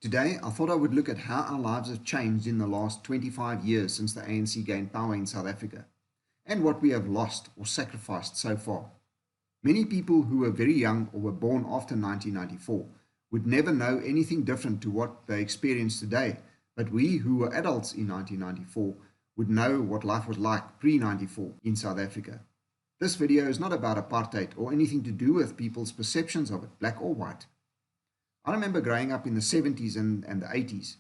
Today, I thought I would look at how our lives have changed in the last 25 years since the ANC gained power in South Africa, and what we have lost or sacrificed so far. Many people who were very young or were born after 1994 would never know anything different to what they experience today, but we who were adults in 1994 would know what life was like pre-94 in South Africa. This video is not about apartheid or anything to do with people's perceptions of it, black or white. I remember growing up in the 70s and the 80s,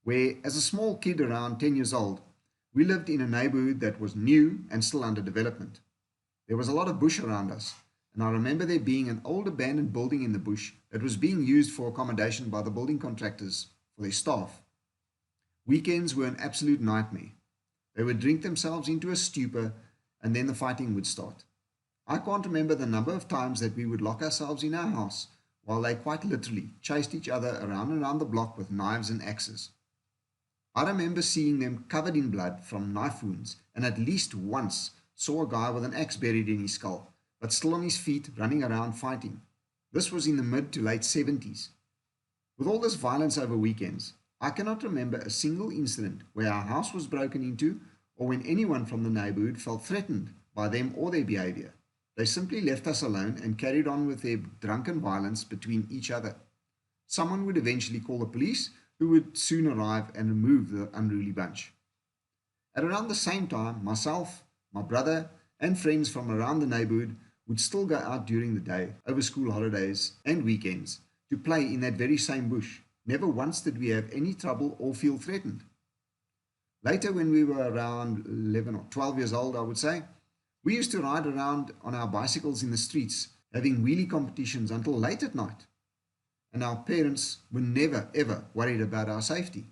where as a small kid around 10 years old, we lived in a neighborhood that was new and still under development. There was a lot of bush around us, and I remember there being an old abandoned building in the bush that was being used for accommodation by the building contractors for their staff. Weekends were an absolute nightmare. They would drink themselves into a stupor, and then the fighting would start. I can't remember the number of times that we would lock ourselves in our house while they quite literally chased each other around and around the block with knives and axes. I remember seeing them covered in blood from knife wounds, and at least once saw a guy with an axe buried in his skull, but still on his feet running around fighting. This was in the mid to late 70s. With all this violence over weekends, I cannot remember a single incident where our house was broken into or when anyone from the neighborhood felt threatened by them or their behavior. They simply left us alone and carried on with their drunken violence between each other. Someone would eventually call the police, who would soon arrive and remove the unruly bunch. At around the same time, myself, my brother, and friends from around the neighborhood would still go out during the day, over school holidays and weekends, to play in that very same bush. Never once did we have any trouble or feel threatened. Later, when we were around 11 or 12 years old, I would say, we used to ride around on our bicycles in the streets, having wheelie competitions until late at night. And our parents were never ever worried about our safety.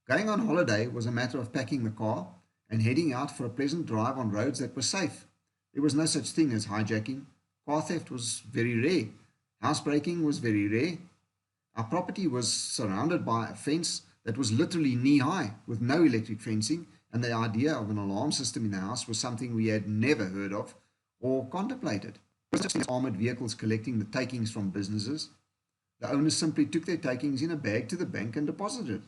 Going on holiday was a matter of packing the car and heading out for a pleasant drive on roads that were safe. There was no such thing as hijacking. Car theft was very rare. Housebreaking was very rare. Our property was surrounded by a fence that was literally knee-high with no electric fencing, and the idea of an alarm system in the house was something we had never heard of or contemplated. There were such things as armored vehicles collecting the takings from businesses. The owners simply took their takings in a bag to the bank and deposited it.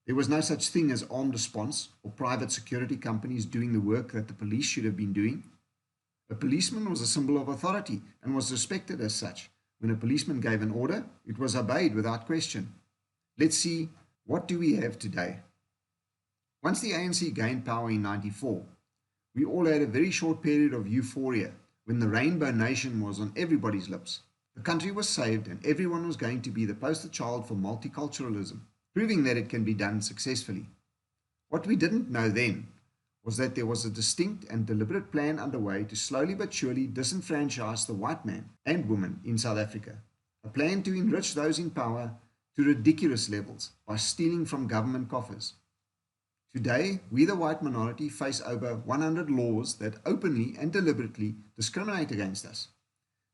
There was no such thing as armed response or private security companies doing the work that the police should have been doing. A policeman was a symbol of authority and was respected as such. When a policeman gave an order, it was obeyed without question. Let's see, what do we have today? Once the ANC gained power in 94, we all had a very short period of euphoria when the Rainbow Nation was on everybody's lips. The country was saved and everyone was going to be the poster child for multiculturalism, proving that it can be done successfully. What we didn't know then was that there was a distinct and deliberate plan underway to slowly but surely disenfranchise the white man and woman in South Africa, a plan to enrich those in power to ridiculous levels by stealing from government coffers. Today, we the white minority face over 100 laws that openly and deliberately discriminate against us.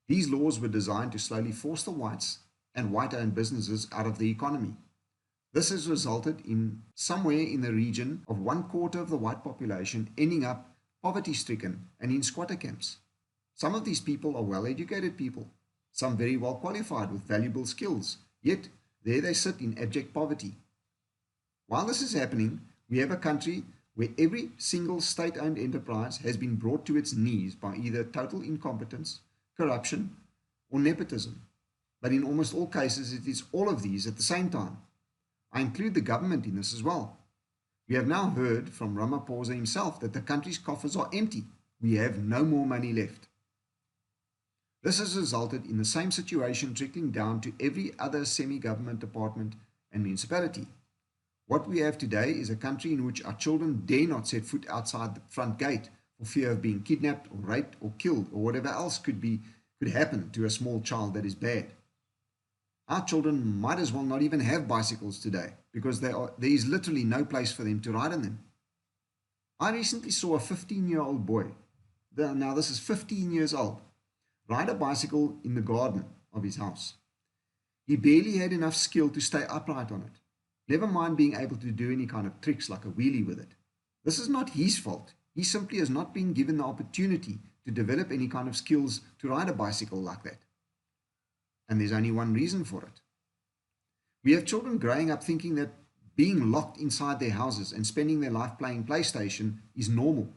These laws were designed to slowly force the whites and white-owned businesses out of the economy. This has resulted in somewhere in the region of 1/4 of the white population ending up poverty-stricken and in squatter camps. Some of these people are well-educated people, some very well qualified with valuable skills, yet there they sit in abject poverty. While this is happening, we have a country where every single state-owned enterprise has been brought to its knees by either total incompetence, corruption, or nepotism. But in almost all cases, it is all of these at the same time. I include the government in this as well. We have now heard from Ramaphosa himself that the country's coffers are empty. We have no more money left. This has resulted in the same situation trickling down to every other semi-government department and municipality. What we have today is a country in which our children dare not set foot outside the front gate for fear of being kidnapped or raped or killed or whatever else could happen to a small child that is bad. Our children might as well not even have bicycles today because there is literally no place for them to ride on them. I recently saw a 15-year-old boy, now this is 15 years old, ride a bicycle in the garden of his house. He barely had enough skill to stay upright on it, never mind being able to do any kind of tricks like a wheelie with it. This is not his fault. He simply has not been given the opportunity to develop any kind of skills to ride a bicycle like that. And there's only one reason for it. We have children growing up thinking that being locked inside their houses and spending their life playing PlayStation is normal.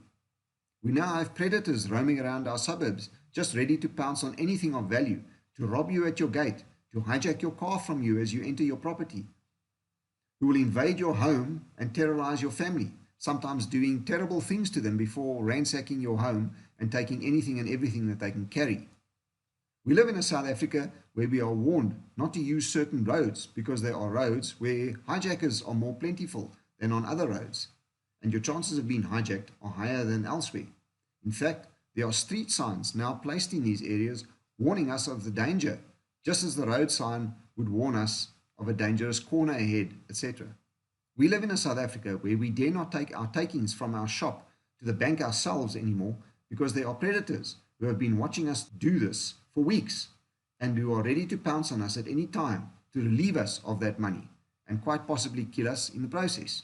We now have predators roaming around our suburbs, just ready to pounce on anything of value, to rob you at your gate, to hijack your car from you as you enter your property, who will invade your home and terrorize your family, sometimes doing terrible things to them before ransacking your home and taking anything and everything that they can carry. We live in a South Africa where we are warned not to use certain roads because there are roads where hijackers are more plentiful than on other roads, and your chances of being hijacked are higher than elsewhere. In fact, there are street signs now placed in these areas warning us of the danger, just as the road sign would warn us of a dangerous corner ahead, etc. We live in a South Africa where we dare not take our takings from our shop to the bank ourselves anymore because there are predators who have been watching us do this for weeks and who are ready to pounce on us at any time to relieve us of that money and quite possibly kill us in the process.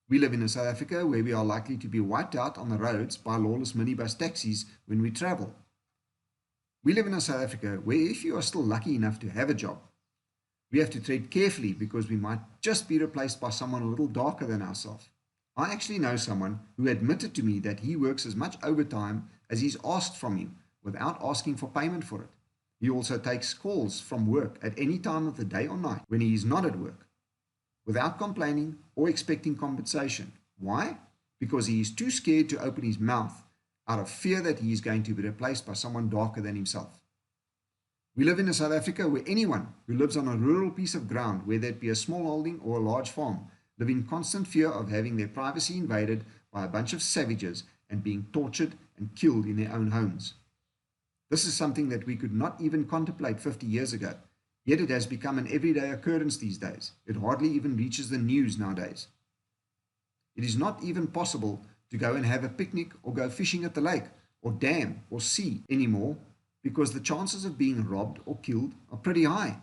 We live in a South Africa where we are likely to be wiped out on the roads by lawless minibus taxis when we travel. We live in a South Africa where if you are still lucky enough to have a job, we have to tread carefully because we might just be replaced by someone a little darker than ourselves. I actually know someone who admitted to me that he works as much overtime as he's asked from him without asking for payment for it. He also takes calls from work at any time of the day or night when he is not at work, without complaining or expecting compensation. Why? Because he is too scared to open his mouth out of fear that he is going to be replaced by someone darker than himself. We live in a South Africa where anyone who lives on a rural piece of ground, whether it be a small holding or a large farm, live in constant fear of having their privacy invaded by a bunch of savages and being tortured and killed in their own homes. This is something that we could not even contemplate 50 years ago, yet it has become an everyday occurrence these days. It hardly even reaches the news nowadays. It is not even possible to go and have a picnic or go fishing at the lake or dam or sea anymore because the chances of being robbed or killed are pretty high.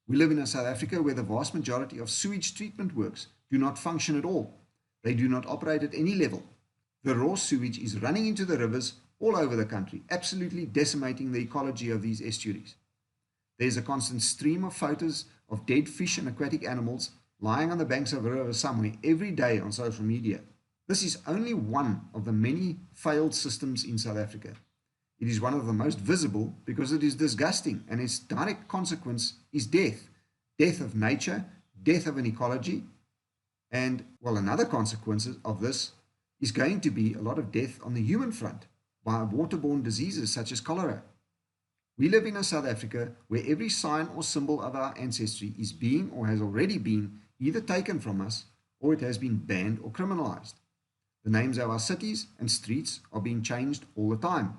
We live in a South Africa where the vast majority of sewage treatment works do not function at all. They do not operate at any level. The raw sewage is running into the rivers all over the country, absolutely decimating the ecology of these estuaries. There is a constant stream of photos of dead fish and aquatic animals lying on the banks of a river somewhere every day on social media. This is only one of the many failed systems in South Africa. It is one of the most visible because it is disgusting, and its direct consequence is death. Death of nature, death of an ecology, and, well, another consequence of this is going to be a lot of death on the human front by waterborne diseases such as cholera. We live in a South Africa where every sign or symbol of our ancestry is being or has already been either taken from us or it has been banned or criminalized. The names of our cities and streets are being changed all the time.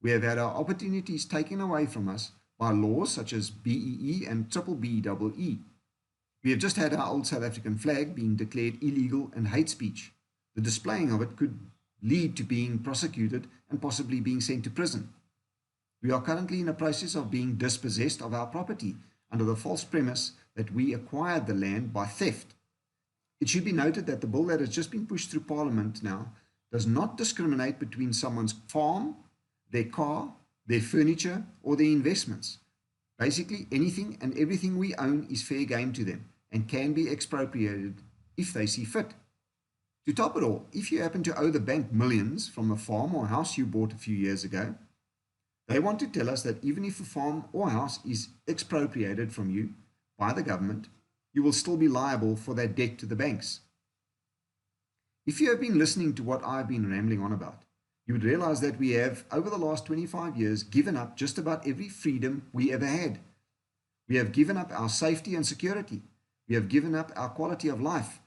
We have had our opportunities taken away from us by laws such as BEE and BBBEE. We have just had our old South African flag being declared illegal and hate speech. The displaying of it could lead to being prosecuted and possibly being sent to prison. We are currently in a process of being dispossessed of our property under the false premise that we acquired the land by theft. It should be noted that the bill that has just been pushed through Parliament now does not discriminate between someone's farm, their car, their furniture, or their investments. Basically, anything and everything we own is fair game to them and can be expropriated if they see fit. To top it all, if you happen to owe the bank millions from a farm or house you bought a few years ago, they want to tell us that even if a farm or house is expropriated from you by the government, you will still be liable for that debt to the banks. If you have been listening to what I've been rambling on about, you would realize that we have, over the last 25 years, given up just about every freedom we ever had. We have given up our safety and security. We have given up our quality of life.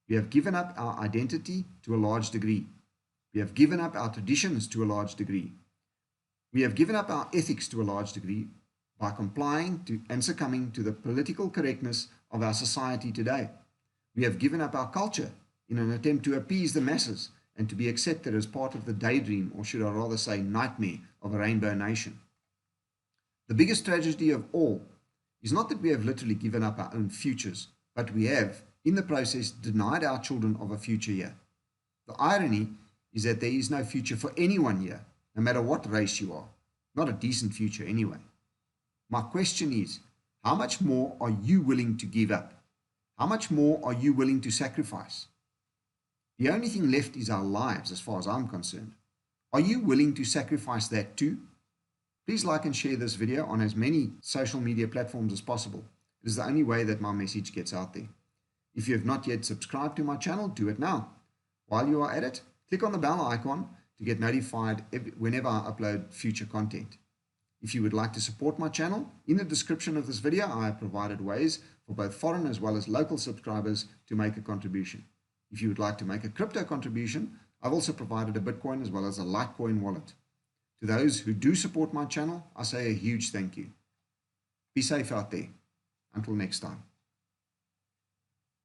We have given up our identity to a large degree. We have given up our traditions to a large degree. We have given up our ethics to a large degree by complying to and succumbing to the political correctness of our society today. We have given up our culture in an attempt to appease the masses and to be accepted as part of the daydream, or should I rather say nightmare, of a rainbow nation. The biggest tragedy of all is not that we have literally given up our own futures, but we have, in the process, denied our children of a future here. The irony is that there is no future for anyone here, no matter what race you are. Not a decent future anyway. My question is, How much more are you willing to give up? How much more are you willing to sacrifice? The only thing left is our lives, as far as I'm concerned. Are you willing to sacrifice that too? Please like and share this video on as many social media platforms as possible. It is the only way that my message gets out there. If you have not yet subscribed to my channel, do it now. While you are at it, click on the bell icon to get notified whenever I upload future content. If you would like to support my channel, in the description of this video, I have provided ways for both foreign as well as local subscribers to make a contribution. If you would like to make a crypto contribution, I've also provided a Bitcoin as well as a Litecoin wallet. To those who do support my channel, I say a huge thank you. Be safe out there. Until next time.